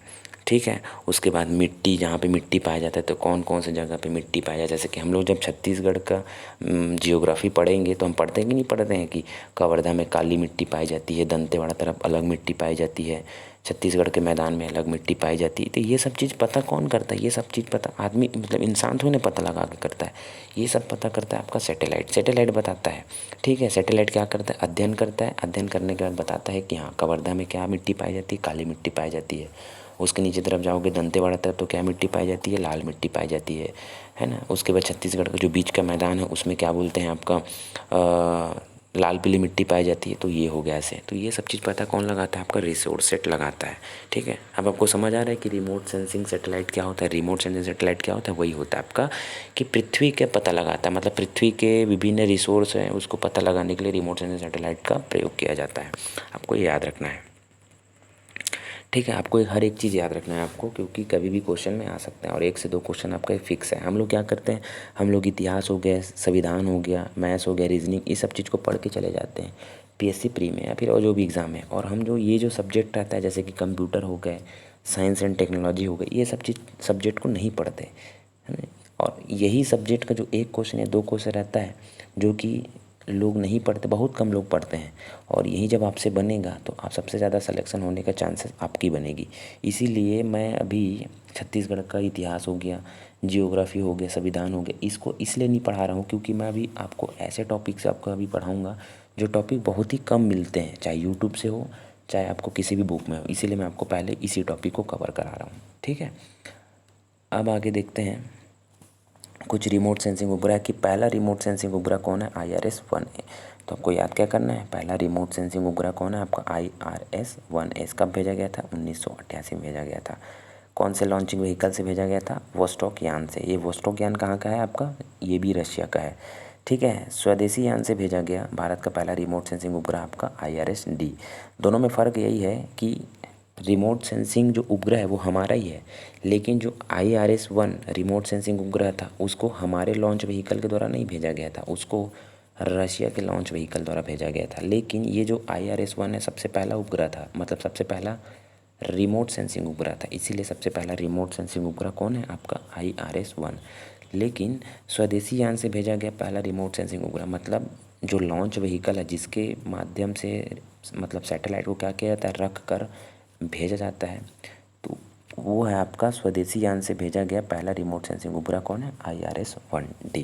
ठीक है। उसके बाद मिट्टी, जहाँ पे मिट्टी पाया जाता है तो कौन कौन से जगह पे मिट्टी पाया जाता है। जैसे कि हम लोग जब छत्तीसगढ़ का जियोग्राफी पढ़ेंगे तो हम पढ़ते हैं कि नहीं पढ़ते हैं कि कवर्धा में काली मिट्टी पाई जाती है, दंतेवाड़ा तरफ अलग मिट्टी पाई जाती है, छत्तीसगढ़ के मैदान में अलग मिट्टी पाई जाती है। तो ये सब चीज़ पता कौन करता है, ये सब चीज़ पता आदमी मतलब इंसान थोड़ी ना पता लगा के करता है, ये सब पता करता है आपका सैटेलाइट। सैटेलाइट बताता है, ठीक है। सैटेलाइट क्या करता है, अध्ययन करता है, अध्ययन करने के बाद बताता है कि हाँ कवर्धा में क्या मिट्टी पाई जाती है, काली मिट्टी पाई जाती है। उसके नीचे तरफ जाओगे दंतेवाड़ा तरफ तो क्या मिट्टी पाई जाती है, लाल मिट्टी पाई जाती है ना। उसके बाद छत्तीसगढ़ का जो बीच का मैदान है उसमें क्या बोलते हैं आपका लाल पीली मिट्टी पाई जाती है। तो ये हो गया ऐसे। तो ये सब चीज़ पता कौन लगाता है, आपका रिसोर्स सेट लगाता है, ठीक है। अब आपको समझ आ रहा है कि रिमोट सेंसिंग सैटेलाइट क्या होता है। रिमोट सेंसिंग सैटेलाइट क्या होता है, वही होता है आपका कि पृथ्वी के पता लगाता है, मतलब पृथ्वी के विभिन्न रिसोर्स हैं उसको पता लगाने के लिए रिमोट सेंसिंग सैटेलाइट का प्रयोग किया जाता है। आपको ये याद रखना है, ठीक है। आपको हर एक चीज़ याद रखना है आपको, क्योंकि कभी भी क्वेश्चन में आ सकते हैं और 1 से 2 क्वेश्चन आपका फिक्स है। हम लोग क्या करते हैं, हम लोग इतिहास हो गया, संविधान हो गया, मैथ्स हो गया, रीजनिंग, ये सब चीज़ को पढ़ के चले जाते हैं पीएससी प्री में या फिर और जो भी एग्ज़ाम है। और हम जो ये जो सब्जेक्ट रहता है जैसे कि कंप्यूटर हो गए, साइंस एंड टेक्नोलॉजी हो गई, ये सब चीज़ सब्जेक्ट को नहीं पढ़ते, है ना। और यही सब्जेक्ट का जो 1 क्वेश्चन या 2 क्वेश्चन रहता है जो कि लोग नहीं पढ़ते, बहुत कम लोग पढ़ते हैं, और यही जब आपसे बनेगा तो आप सबसे ज़्यादा सिलेक्शन होने का चांसेस आपकी बनेगी। इसीलिए मैं अभी छत्तीसगढ़ का इतिहास हो गया, जियोग्राफी हो गया, संविधान हो गया, इसको इसलिए नहीं पढ़ा रहा हूँ क्योंकि मैं अभी आपको ऐसे टॉपिक से आपको अभी पढ़ाऊँगा जो टॉपिक बहुत ही कम मिलते हैं, चाहे यूट्यूब से हो चाहे आपको किसी भी बुक में हो। इसीलिए मैं आपको पहले इसी टॉपिक को कवर करा रहा हूँ, ठीक है। अब आगे देखते हैं कुछ रिमोट सेंसिंग उपग्रह की। पहला रिमोट सेंसिंग उपग्रह कौन है, IRS-1A। तो आपको याद क्या करना है, पहला रिमोट सेंसिंग उपग्रह कौन है आपका, IRS-1A। कब भेजा गया था, 1988 में भेजा गया था। कौन से लॉन्चिंग व्हीकल से भेजा गया था, वोस्टॉक यान से। ये वोस्टॉक यान कहाँ का है आपका, ये भी रशिया का है, ठीक है। स्वदेशी यान से भेजा गया भारत का पहला रिमोट सेंसिंग उपग्रह आपका IRS-D। दोनों में फ़र्क यही है कि रिमोट सेंसिंग जो उपग्रह है वो हमारा ही है, लेकिन जो IRS-1 रिमोट सेंसिंग उपग्रह था उसको हमारे लॉन्च व्हीकल के द्वारा नहीं भेजा गया था, उसको रशिया के लॉन्च व्हीकल द्वारा भेजा गया था। लेकिन ये जो IRS-1 है सबसे पहला उपग्रह था, मतलब सबसे पहला रिमोट सेंसिंग उपग्रह था, इसीलिए सबसे पहला रिमोट सेंसिंग उपग्रह कौन है आपका, IRS-1। लेकिन स्वदेशी यान से भेजा गया पहला रिमोट सेंसिंग उपग्रह, मतलब जो लॉन्च व्हीकल है जिसके माध्यम से मतलब सैटेलाइट को क्या किया जाता है, रख कर भेजा जाता है, तो वो है आपका स्वदेशी यान से भेजा गया पहला रिमोट सेंसिंग उपग्रह कौन है, IRS-1D।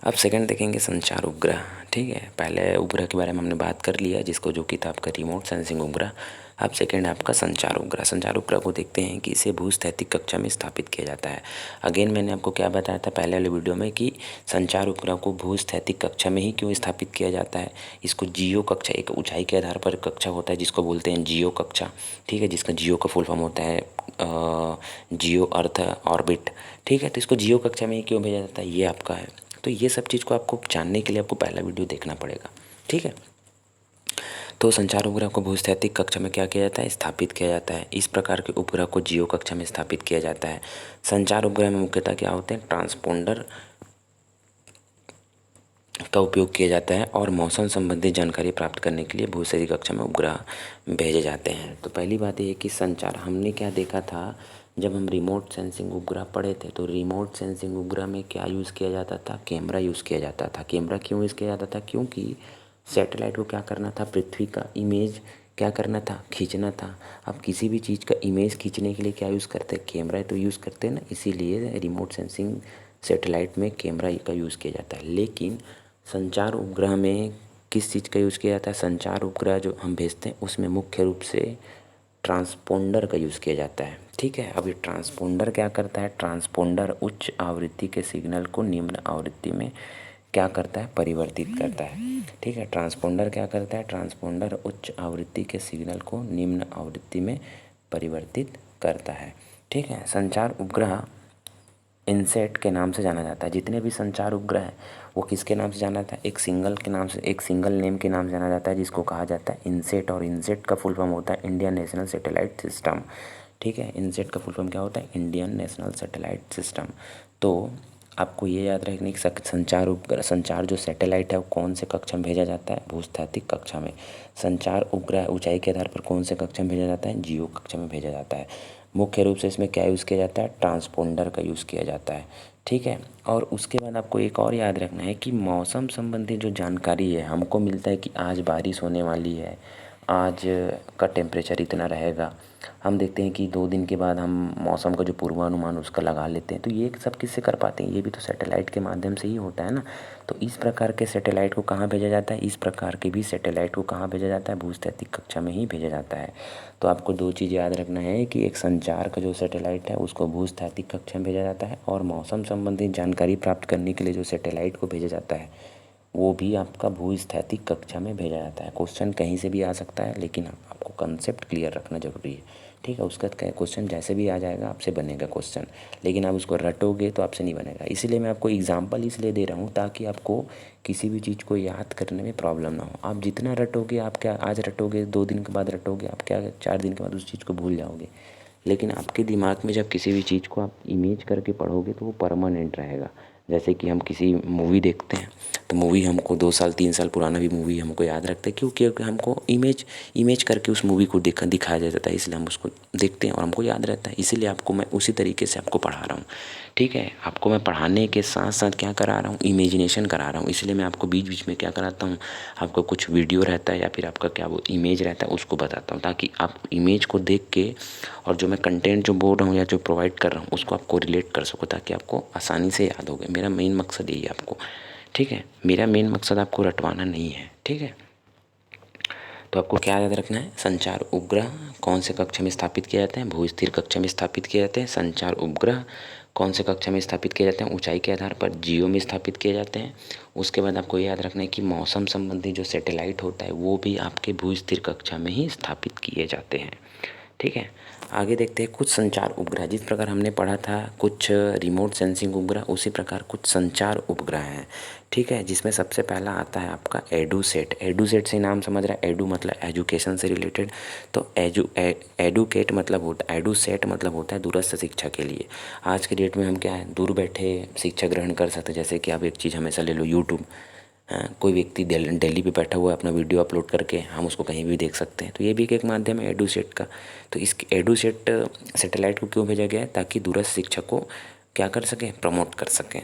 अब सेकंड देखेंगे संचार उपग्रह, ठीक है। पहले उपग्रह के बारे में हमने बात कर लिया जिसको जो कि था आपका रिमोट सेंसिंग उपग्रह। अब सेकंड है आपका संचार उपग्रह। संचार उपग्रह को देखते हैं कि इसे भूस्थैतिक कक्षा में स्थापित किया जाता है। अगेन मैंने आपको क्या बताया था पहले वाले वीडियो में कि संचार उपग्रह को भूस्थैतिक कक्षा में ही क्यों स्थापित किया जाता है। इसको जियो कक्षा, एक ऊंचाई के आधार पर कक्षा होता है जिसको बोलते हैं जियो कक्षा, ठीक है, जिसका जियो का फुल फॉर्म होता है जियो अर्थ ऑर्बिट, ठीक है। तो इसको जियो कक्षा में ही क्यों भेजा जाता है, ये आपका है। तो ये सब चीज़ को आपको जानने के लिए आपको पहला वीडियो देखना पड़ेगा, ठीक है। तो संचार उपग्रह को भूस्थैतिक कक्षा में क्या किया जाता है, स्थापित किया जाता है। इस प्रकार के उपग्रह को जियो कक्षा में स्थापित किया जाता है। संचार उपग्रह में मुख्यतः क्या होते हैं, ट्रांसपोंडर का उपयोग किया जाता है और मौसम संबंधी जानकारी प्राप्त करने के लिए भूस्तरीय कक्षा में उपग्रह भेजे जाते हैं। तो पहली बात ये है कि संचार, हमने क्या देखा था जब हम रिमोट सेंसिंग उपग्रह पढ़े थे, तो रिमोट सेंसिंग उपग्रह में क्या यूज़ किया जाता था, कैमरा यूज़ किया जाता था। कैमरा क्यों यूज़ किया जाता था, क्योंकि सैटेलाइट को क्या करना था, पृथ्वी का इमेज क्या करना था, खींचना था। अब किसी भी चीज़ का इमेज खींचने के लिए क्या यूज़ करते हैं, कैमरा तो यूज़ करते हैं ना, इसीलिए रिमोट सेंसिंग सैटेलाइट में कैमरा का यूज़ किया जाता है। लेकिन संचार उपग्रह में किस चीज़ का यूज़ किया जाता है, संचार उपग्रह जो हम भेजते हैं उसमें मुख्य रूप से ट्रांसपोंडर का यूज़ किया जाता है। ठीक है, अब ये ट्रांसपोंडर क्या करता है, ट्रांसपोंडर उच्च आवृत्ति के सिग्नल को निम्न आवृत्ति में क्या करता है, परिवर्तित करता है। ठीक है, ट्रांसपोंडर क्या करता है, ट्रांसपोंडर उच्च आवृत्ति के सिग्नल को निम्न आवृत्ति में परिवर्तित करता है। ठीक है, संचार उपग्रह इनसेट के नाम से जाना जाता है। जितने भी संचार उपग्रह हैं वो किसके नाम से जाना जाता है, एक सिंगल के नाम से, एक सिंगल नेम के नाम से जाना जाता है जिसको कहा जाता है इनसेट। और इनसेट का फुल फॉर्म होता है इंडियन नेशनल सैटेलाइट सिस्टम। ठीक है, इनसेट का फुल फॉर्म क्या होता है, इंडियन नेशनल सैटेलाइट सिस्टम। तो आपको ये याद रखना कि संचार उपग्रह, संचार जो सैटेलाइट है वो कौन से कक्षा में भेजा जाता है, भूस्थैतिक कक्षा में। संचार उपग्रह ऊंचाई के आधार पर कौन से कक्षा में भेजा जाता है, जियो कक्षा में भेजा जाता है। मुख्य रूप से इसमें क्या यूज़ किया जाता है, ट्रांसपोंडर का यूज़ किया जाता है। ठीक है, और उसके बाद आपको एक और याद रखना है कि मौसम संबंधी जो जानकारी है हमको मिलता है कि आज बारिश होने वाली है, आज का टेम्परेचर इतना रहेगा। हम देखते हैं कि 2 दिन के बाद हम मौसम का जो पूर्वानुमान उसका लगा लेते हैं। तो ये सब किससे कर पाते हैं, ये भी तो सैटेलाइट के माध्यम से ही होता है ना। तो इस प्रकार के सैटेलाइट को कहाँ भेजा जाता है, इस प्रकार के भी सैटेलाइट को कहाँ भेजा जाता है, भूस्थैतिक कक्षा में ही भेजा जाता है। तो आपको 2 चीज़ याद रखना है कि एक संचार का जो सैटेलाइट है उसको भूस्थैतिक कक्षा में भेजा जाता है, और मौसम संबंधी जानकारी प्राप्त करने के लिए जो सैटेलाइट को भेजा जाता है वो भी आपका भूस्थैतिक कक्षा में भेजा जाता है। क्वेश्चन कहीं से भी आ सकता है, लेकिन आपको कंसेप्ट क्लियर रखना ज़रूरी है। ठीक है, उसका क्वेश्चन जैसे भी आ जाएगा आपसे बनेगा क्वेश्चन, लेकिन आप उसको रटोगे तो आपसे नहीं बनेगा। इसीलिए मैं आपको एग्जांपल इसलिए दे रहा हूँ ताकि आपको किसी भी चीज़ को याद करने में प्रॉब्लम ना हो। आप जितना रटोगे, आप क्या आज रटोगे, 2 दिन के बाद रटोगे, आप क्या 4 दिन के बाद उस चीज़ को भूल जाओगे। लेकिन आपके दिमाग में जब किसी भी चीज़ को आप इमेज करके पढ़ोगे तो वो परमानेंट रहेगा। जैसे कि हम किसी मूवी देखते हैं तो मूवी हमको 2 साल 3 साल पुराना भी मूवी हमको याद रखते हैं, क्योंकि हमको इमेज करके उस मूवी को दिखाया जाता है, इसलिए हम उसको देखते हैं और हमको याद रहता है। इसीलिए आपको मैं उसी तरीके से आपको पढ़ा रहा हूँ। ठीक है, आपको मैं पढ़ाने के साथ साथ क्या करा रहा हूँ, इमेजिनेशन करा रहा हूँ। इसलिए मैं आपको बीच बीच में क्या कराता हूँ, आपको कुछ वीडियो रहता है या फिर आपका क्या वो इमेज रहता है उसको बताता हूँ, ताकि आप इमेज को देख के और जो मैं कंटेंट जो बोल रहा हूँ या जो प्रोवाइड कर रहा हूँ उसको आपको रिलेट कर सको, ताकि आपको आसानी से याद हो गए। मेरा मेन मकसद यही है आपको। ठीक है, मेरा मेन मकसद आपको रटवाना नहीं है। ठीक है, तो आपको क्या याद रखना है, संचार उपग्रह कौन से कक्षा में स्थापित किए जाते हैं, भूस्थिर कक्षा में स्थापित किए जाते हैं। संचार उपग्रह कौन से कक्षा में स्थापित किए जाते हैं, ऊंचाई के आधार पर जियो में स्थापित किए जाते हैं। उसके बाद आपको याद रखना है कि मौसम संबंधी जो सैटेलाइट होता है वो भी आपके भूस्थिर कक्षा में ही स्थापित किए जाते हैं। ठीक है, आगे देखते हैं कुछ संचार उपग्रह। जिस प्रकार हमने पढ़ा था कुछ रिमोट सेंसिंग उपग्रह, उसी प्रकार कुछ संचार उपग्रह हैं। ठीक है, जिसमें सबसे पहला आता है आपका एडूसेट। एडूसेट से नाम समझ रहा है, एडू मतलब एजुकेशन से रिलेटेड, तो एडुकेट मतलब होता है, एडूसेट मतलब होता है दूरस्थ शिक्षा के लिए। आज के डेट में हम क्या है, दूर बैठे शिक्षा ग्रहण कर सकते हैं। जैसे कि आप एक चीज़ हमेशा ले लो, यूट्यूब। कोई व्यक्ति दिल्ली पे बैठा हुआ है, अपना वीडियो अपलोड करके हम उसको कहीं भी देख सकते हैं। तो ये भी एक माध्यम है एडूसेट का। तो इस एडूसेट सैटेलाइट को क्यों भेजा गया है, ताकि दूरस्थ शिक्षा को क्या कर सकें, प्रमोट कर सकें।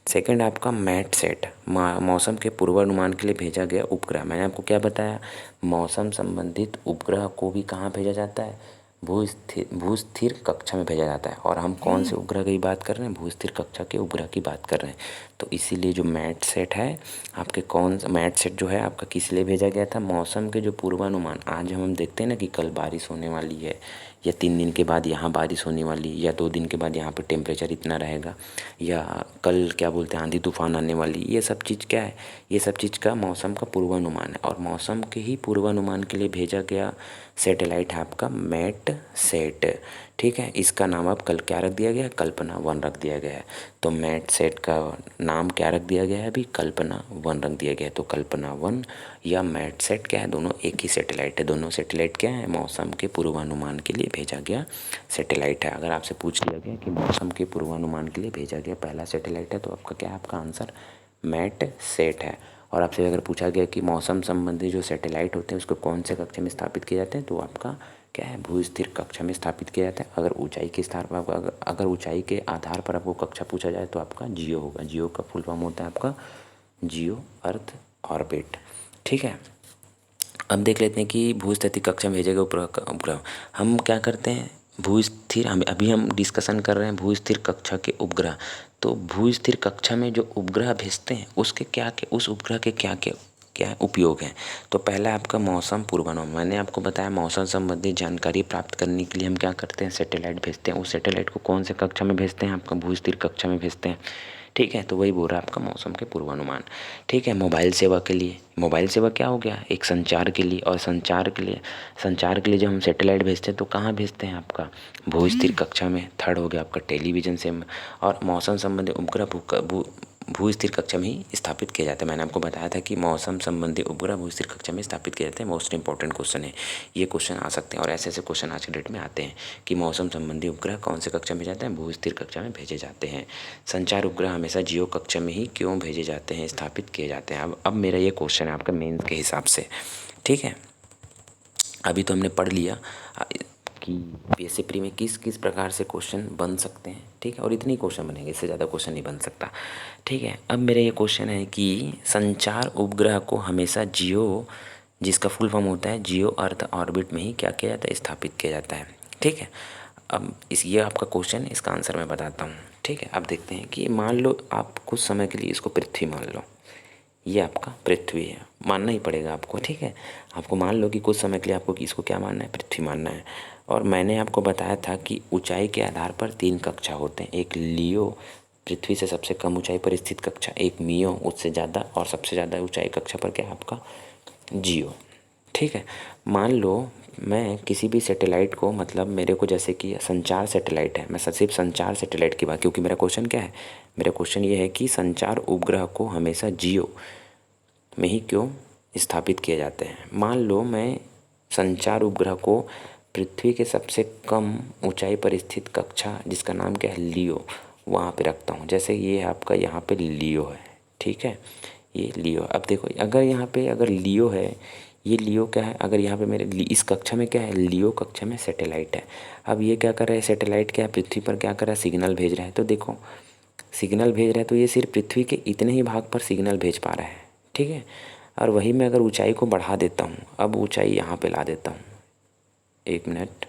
सेकंड आपका मैट सेट, मौसम के पूर्वानुमान के लिए भेजा गया उपग्रह। मैंने आपको क्या बताया, मौसम संबंधित उपग्रह को भी कहाँ भेजा जाता है, भूस्थिर कक्षा में भेजा जाता है। और हम कौन से उपग्रह की बात कर रहे हैं, भूस्थिर कक्षा के उपग्रह की बात कर रहे हैं। तो इसीलिए जो मैट सेट है आपके, मैट सेट जो है आपका किस लिए भेजा गया था, मौसम के जो पूर्वानुमान, आज हम देखते हैं ना कि कल बारिश होने वाली है, या 3 दिन के बाद यहाँ बारिश होने वाली, या 2 दिन के बाद यहाँ पे टेम्परेचर इतना रहेगा, या कल क्या बोलते हैं आंधी तूफान आने वाली। ये सब चीज़ क्या है, ये सब चीज़ का मौसम का पूर्वानुमान है। और मौसम के ही पूर्वानुमान के लिए भेजा गया सैटेलाइट है आपका मैट सेट। ठीक है, इसका नाम अब कल क्या रख दिया गया है, कल्पना 1 रख दिया गया है। तो मैट सेट का नाम क्या रख दिया गया है, अभी कल्पना 1 रख दिया गया है। तो कल्पना 1 या मैट सेट क्या है, दोनों एक ही सैटेलाइट है। दोनों सैटेलाइट क्या है, मौसम के पूर्वानुमान के लिए भेजा गया सैटेलाइट है। अगर आपसे पूछ लिया गया कि मौसम के पूर्वानुमान के लिए भेजा गया पहला सैटेलाइट है, तो आपका क्या है, आपका आंसर मैट सेट है। और आपसे अगर पूछा गया कि मौसम संबंधी जो सैटेलाइट होते हैं उसको कौन से कक्षा में स्थापित किए जाते हैं, तो आपका क्या है, भू स्थिर कक्षा में स्थापित किया जाता है। अगर ऊंचाई के स्थान पर अगर ऊंचाई के आधार पर आपको कक्षा पूछा जाए तो आपका जियो होगा। जियो का फुल फॉर्म होता है आपका जियो अर्थ ऑर्बिट। ठीक है, अब देख लेते हैं कि भू स्थिर कक्षा में भेजे गए उपग्रह हम क्या करते हैं, भू स्थिर हम डिस्कशन कर रहे हैं भू स्थिर कक्षा के उपग्रह। तो भू स्थिर कक्षा में जो उपग्रह भेजते हैं उसके उस उपग्रह के क्या उपयोग है। तो पहला आपका मौसम पूर्वानुमान। मैंने आपको बताया मौसम संबंधी जानकारी प्राप्त करने के लिए हम क्या करते हैं, सैटेलाइट भेजते हैं। उस सैटेलाइट को कौन से कक्षा में भेजते हैं, आपका भू स्थिर कक्षा में भेजते हैं। ठीक है, तो वही बोल रहा है आपका मौसम के पूर्वानुमान। ठीक है, मोबाइल सेवा के लिए, मोबाइल सेवा क्या हो गया, एक संचार के लिए। और संचार के लिए जो हम सैटेलाइट भेजते हैं तो कहाँ भेजते हैं, आपका भू स्थिर कक्षा में। थर्ड हो गया आपका टेलीविजन से। और मौसम संबंधी उपग्रह भू स्थिर कक्षा में ही स्थापित किया जाता है। मैंने आपको बताया था कि मौसम संबंधी उपग्रह भू स्थिर कक्षा में स्थापित किए जाते हैं। मोस्ट इंपॉर्टेंट क्वेश्चन है, ये क्वेश्चन आ सकते हैं। और ऐसे ऐसे क्वेश्चन आज के डेट में आते हैं कि मौसम संबंधी उपग्रह कौन से कक्षा में जाते हैं, भू स्थिर कक्षा में भेजे जाते हैं। संचार उपग्रह हमेशा जियो कक्षा में ही क्यों भेजे जाते हैं, स्थापित किए जाते हैं। अब मेरा ये क्वेश्चन है आपका मेंस के हिसाब से। ठीक है, अभी तो हमने पढ़ लिया कि पीएससी प्री में किस किस प्रकार से क्वेश्चन बन सकते हैं। ठीक है, और इतने ही क्वेश्चन बनेंगे, इससे ज़्यादा क्वेश्चन नहीं बन सकता। ठीक है, अब मेरा ये क्वेश्चन है कि संचार उपग्रह को हमेशा जियो, जिसका फुल फॉर्म होता है जियो अर्थ ऑर्बिट में ही क्या किया जाता है, स्थापित किया जाता है। ठीक है, अब ये आपका क्वेश्चन, इसका आंसर मैं बताता हूँ। ठीक है, अब देखते हैं कि मान लो आप कुछ समय के लिए इसको पृथ्वी मान लो, ये आपका पृथ्वी है, मानना ही पड़ेगा आपको। ठीक है, आपको मान लो कि कुछ समय के लिए आपको इसको क्या मानना है, पृथ्वी मानना है। और मैंने आपको बताया था कि ऊंचाई के आधार पर 3 कक्षा होते हैं, एक लियो पृथ्वी से सबसे कम ऊंचाई पर स्थित कक्षा, एक मियो उससे ज़्यादा, और सबसे ज़्यादा ऊंचाई कक्षा पर क्या है आपका जियो। ठीक है, मान लो मैं किसी भी सैटेलाइट को, मतलब मेरे को जैसे कि संचार सैटेलाइट है, मैं सिर्फ संचार सैटेलाइट की बात, क्योंकि मेरा क्वेश्चन क्या है, मेरा क्वेश्चन ये है कि संचार उपग्रह को हमेशा जियो में ही क्यों स्थापित किए जाते हैं। मान लो मैं संचार उपग्रह को पृथ्वी के सबसे कम ऊंचाई पर स्थित कक्षा, जिसका नाम क्या है लियो, वहाँ पे रखता हूँ। जैसे ये आपका यहाँ पे लियो है। ठीक है, ये लियो। अब देखो अगर यहाँ पे अगर लियो है, ये लियो क्या है, अगर यहाँ पे मेरे इस कक्षा में क्या है, लियो कक्षा में सैटेलाइट है। अब ये क्या कर रहा है, सैटेलाइट क्या है, पृथ्वी पर क्या कर रहा है, सिग्नल भेज रहा है। तो देखो सिग्नल भेज रहा है तो ये सिर्फ पृथ्वी के इतने ही भाग पर सिग्नल भेज पा रहा है। ठीक है, और वही मैं अगर ऊंचाई को बढ़ा देता हूँ, अब ऊंचाई यहाँ पे ला देता हूँ, 1 मिनट,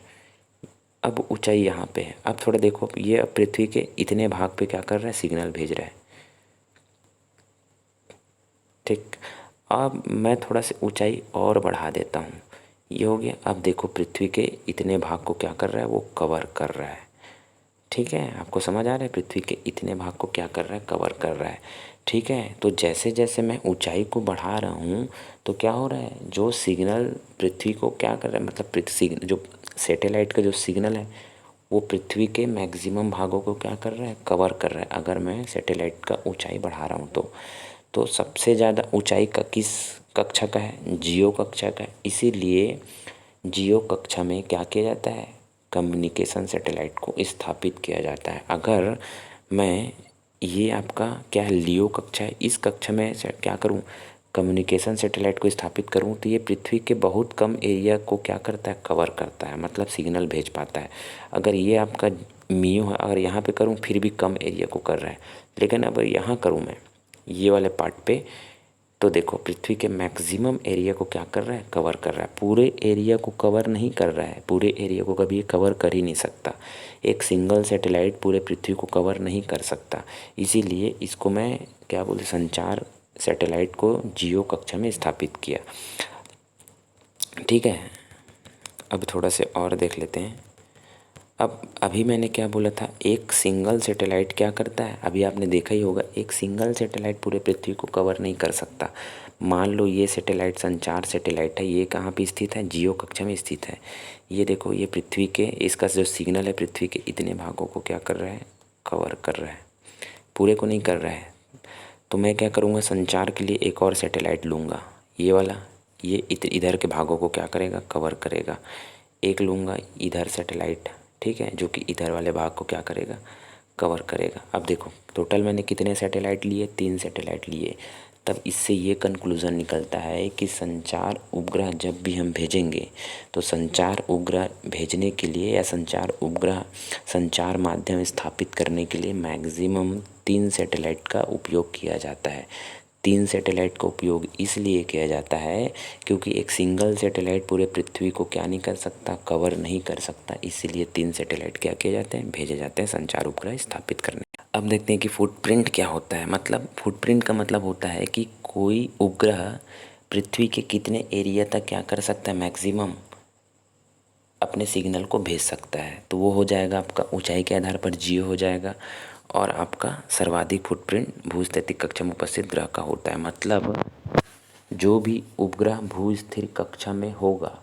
अब ऊंचाई यहाँ पे है। अब थोड़ा देखो, ये अब पृथ्वी के इतने भाग पे क्या कर रहा है, सिग्नल भेज रहा है। ठीक, अब मैं थोड़ा सा ऊंचाई और बढ़ा देता हूँ, ये हो गया। अब देखो पृथ्वी के इतने भाग को क्या कर रहा है, वो कवर कर रहा है। ठीक है, आपको समझ आ रहा है, पृथ्वी के इतने भाग को क्या कर रहा है, कवर कर रहा है। ठीक है, तो जैसे जैसे मैं ऊंचाई को बढ़ा रहा हूँ तो क्या हो रहा है, जो सिग्नल पृथ्वी को क्या कर रहा है, मतलब जो सैटेलाइट का जो सिग्नल है वो पृथ्वी के मैक्सिमम भागों को क्या कर रहा है, कवर कर रहा है। अगर मैं सैटेलाइट का ऊंचाई बढ़ा रहा हूँ तो सबसे ज़्यादा ऊंचाई का किस कक्षा का है, जियो कक्षा का है। इसीलिए जियो कक्षा में क्या किया जाता है, कम्युनिकेशन सैटेलाइट को स्थापित किया जाता है। अगर मैं ये आपका क्या है, लियो कक्षा है, इस कक्षा में क्या करूं, कम्युनिकेशन सैटेलाइट को स्थापित करूं तो ये पृथ्वी के बहुत कम एरिया को क्या करता है, कवर करता है, मतलब सिग्नल भेज पाता है। अगर ये आपका मियो है, अगर यहाँ पे करूँ फिर भी कम एरिया को कर रहा है। लेकिन अब यहाँ करूँ मैं ये वाले पार्ट पे, तो देखो पृथ्वी के मैक्सिमम एरिया को क्या कर रहा है, कवर कर रहा है। पूरे एरिया को कवर नहीं कर रहा है, पूरे एरिया को कभी कवर कर ही नहीं सकता। एक सिंगल सैटेलाइट पूरे पृथ्वी को कवर नहीं कर सकता। इसीलिए इसको मैं क्या बोलते, संचार सैटेलाइट को जियो कक्षा में स्थापित किया। ठीक है, अब थोड़ा से और देख लेते हैं। अब अभी मैंने क्या बोला था, एक सिंगल सैटेलाइट क्या करता है, अभी आपने देखा ही होगा, एक सिंगल सैटेलाइट पूरे पृथ्वी को कवर नहीं कर सकता। मान लो ये सैटेलाइट संचार सैटेलाइट है, ये कहाँ पे स्थित है, जियो कक्षा में स्थित है। ये देखो ये पृथ्वी के, इसका जो सिग्नल है पृथ्वी के इतने भागों को क्या कर रहा है, कवर कर रहा है, पूरे को नहीं कर रहा है। तो मैं क्या करूँगा, संचार के लिए एक और सैटेलाइट लूँगा, ये वाला, ये इधर के भागों को क्या करेगा, कवर करेगा। एक लूँगा इधर सैटेलाइट, ठीक है, जो कि इधर वाले भाग को क्या करेगा, कवर करेगा। अब देखो टोटल मैंने कितने सैटेलाइट लिए, 3 सैटेलाइट लिए। तब इससे ये कंक्लूज़न निकलता है कि संचार उपग्रह जब भी हम भेजेंगे तो संचार उपग्रह भेजने के लिए या संचार उपग्रह संचार माध्यम स्थापित करने के लिए मैक्सिमम 3 सैटेलाइट का उपयोग किया जाता है। 3 सैटेलाइट का उपयोग इसलिए किया जाता है क्योंकि एक सिंगल सैटेलाइट पूरे पृथ्वी को क्या नहीं कर सकता, कवर नहीं कर सकता। इसीलिए 3 सैटेलाइट क्या किए जाते हैं, भेजे जाते हैं संचार उपग्रह स्थापित करने। अब देखते हैं कि फुटप्रिंट क्या होता है। मतलब फुटप्रिंट का मतलब होता है कि कोई उपग्रह पृथ्वी के कितने एरिया तक क्या कर सकता है, मैक्सिमम अपने सिग्नल को भेज सकता है। तो वो हो जाएगा आपका ऊंचाई के आधार पर जियो हो जाएगा, और आपका सर्वाधिक फुटप्रिंट भूस्थितिक कक्षा में उपस्थित ग्रह का होता है। मतलब जो भी उपग्रह भूस्थिर कक्षा में होगा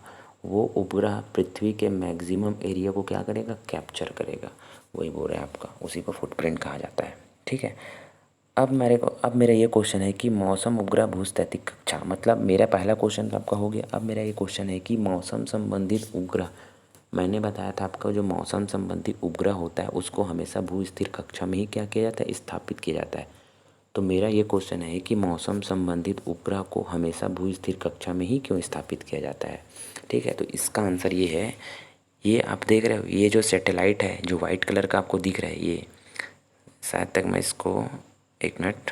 वो उपग्रह पृथ्वी के मैक्सिमम एरिया को क्या करेगा, कैप्चर करेगा। वही बोल रहे हैं आपका, उसी को फुटप्रिंट कहा जाता है। ठीक है। अब मेरा ये क्वेश्चन है कि मौसम उपग्रह भूस्थितिक कक्षा, मतलब मेरा पहला क्वेश्चन तो आपका हो गया। अब मेरा ये क्वेश्चन है कि मौसम संबंधित उपग्रह, मैंने बताया था आपका जो मौसम संबंधी उपग्रह होता है उसको हमेशा भूस्थिर कक्षा में ही क्या किया जाता है, स्थापित किया जाता है। तो मेरा ये क्वेश्चन है कि मौसम संबंधित उपग्रह को हमेशा भूस्थिर कक्षा में ही क्यों स्थापित किया जाता है। ठीक है, तो इसका आंसर ये है, ये आप देख रहे हो, ये जो सैटेलाइट है जो वाइट कलर का आपको दिख रहा है, ये शायद तक मैं इसको एक मिनट,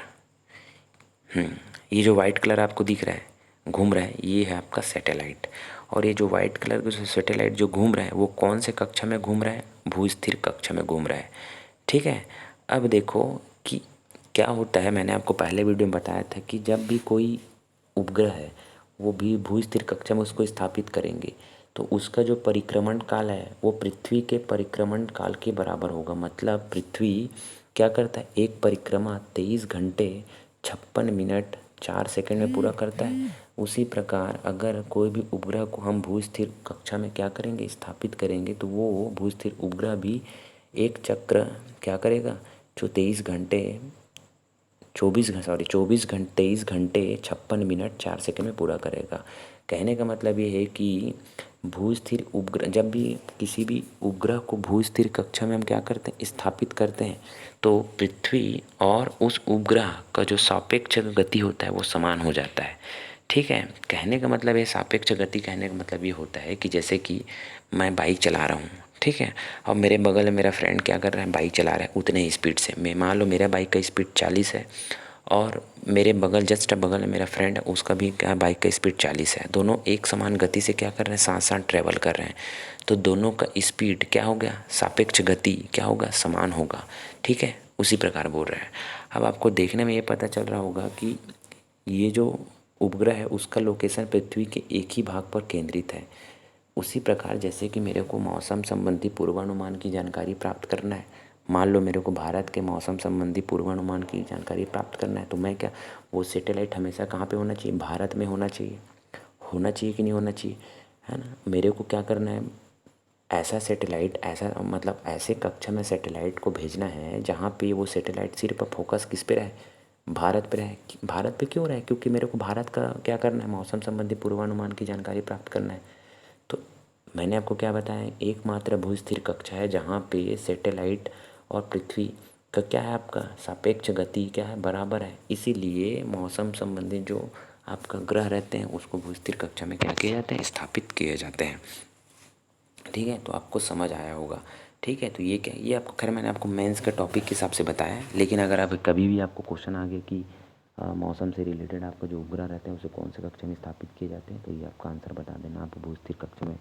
ये जो वाइट कलर आपको दिख रहा है घूम रहा है, ये है आपका सैटेलाइट। और ये जो वाइट कलर का सैटेलाइट जो घूम रहा है वो कौन से कक्षा में घूम रहा है, भूस्थिर कक्षा में घूम रहा है। ठीक है। अब देखो कि क्या होता है, मैंने आपको पहले वीडियो में बताया था कि जब भी कोई उपग्रह है वो भी भूस्थिर कक्षा में उसको स्थापित करेंगे तो उसका जो परिक्रमण काल है वो पृथ्वी के परिक्रमण काल के बराबर होगा। मतलब पृथ्वी क्या करता है, एक परिक्रमा 23 घंटे 56 मिनट 4 सेकंड में पूरा करता है। उसी प्रकार अगर कोई भी उपग्रह को हम भूस्थिर कक्षा में क्या करेंगे, स्थापित करेंगे, तो वो भूस्थिर उपग्रह भी एक चक्र क्या करेगा, जो 24 घंटे 23 घंटे 56 मिनट 4 सेकंड में पूरा करेगा। कहने का मतलब ये है कि भूस्थिर उपग्रह, जब भी किसी भी उपग्रह को भूस्थिर कक्षा में हम क्या करते हैं, स्थापित करते हैं, तो पृथ्वी और उस उपग्रह का जो सापेक्ष गति होता है वो समान हो जाता है। ठीक है। कहने का मतलब ये सापेक्ष गति, कहने का मतलब ये होता है कि जैसे कि मैं बाइक चला रहा हूँ, ठीक है, और मेरे बगल में मेरा फ्रेंड क्या कर रहा है, बाइक चला रहा है उतने ही स्पीड से। मैं मान लो मेरा बाइक का स्पीड 40 है और मेरे बगल जस्ट बगल में मेरा फ्रेंड है, उसका भी क्या बाइक का स्पीड 40 है। दोनों एक समान गति से क्या कर रहे हैं, साथ साथ ट्रैवल कर रहे हैं। तो दोनों का स्पीड क्या हो गया, सापेक्ष गति क्या होगा, समान होगा। ठीक है, उसी प्रकार बोल रहे हैं। अब आपको देखने में ये पता चल रहा होगा कि ये जो उपग्रह है उसका लोकेशन पृथ्वी के एक ही भाग पर केंद्रित है। उसी प्रकार जैसे कि मेरे को मौसम संबंधी पूर्वानुमान की जानकारी प्राप्त करना है, मान लो मेरे को भारत के मौसम संबंधी पूर्वानुमान की जानकारी प्राप्त करना है, तो मैं क्या, वो सैटेलाइट हमेशा कहाँ पे होना चाहिए, भारत में होना चाहिए। होना चाहिए कि नहीं होना चाहिए, है ना। मेरे को क्या करना है, ऐसा सैटेलाइट, ऐसा मतलब ऐसे कक्षा में सैटेलाइट को भेजना है जहाँ पे वो सैटेलाइट सिर्फ फोकस किस पे रहे, भारत पे रहे। भारत पे क्यों रहे, क्योंकि मेरे को भारत का क्या करना है, मौसम संबंधी पूर्वानुमान की जानकारी प्राप्त करना है। तो मैंने आपको क्या बताया, एकमात्र भूस्थिर कक्षा है जहाँ पे सैटेलाइट और पृथ्वी का क्या है, आपका सापेक्ष गति क्या है, बराबर है। इसीलिए मौसम संबंधी जो आपका ग्रह रहते हैं उसको भूस्थिर कक्षा में क्या किए जाते हैं, स्थापित किए जाते हैं। ठीक है, तो आपको समझ आया होगा। ठीक है, तो ये क्या, ये आपको खैर मैंने आपको मेंस के टॉपिक के हिसाब से बताया है, लेकिन अगर आप कभी भी आपको क्वेश्चन आ गया कि मौसम से रिलेटेड आपका जो उपग्रह रहते हैं उसे कौन से कक्षा में स्थापित किए जाते हैं, तो ये आपका आंसर बता देना आप भूस्थिर कक्षा में।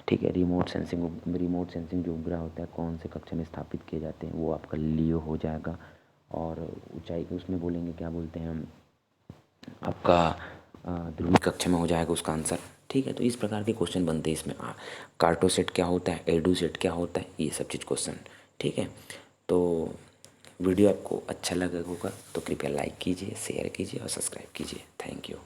ठीक है, रिमोट सेंसिंग जो उपग्रह होता है कौन से कक्षा में स्थापित किए जाते हैं, वो आपका लियो हो जाएगा। और ऊंचाई उसमें बोलेंगे क्या बोलते हैं हम, आपका ध्रुवीय कक्षा में हो जाएगा उसका आंसर। ठीक है, तो इस प्रकार के क्वेश्चन बनते हैं इसमें। कार्टोसेट क्या होता है, एडूसेट क्या होता है, ये सब चीज़ क्वेश्चन। ठीक है, तो वीडियो आपको अच्छा लगा होगा तो कृपया लाइक कीजिए, शेयर कीजिए और सब्सक्राइब कीजिए। Thank you.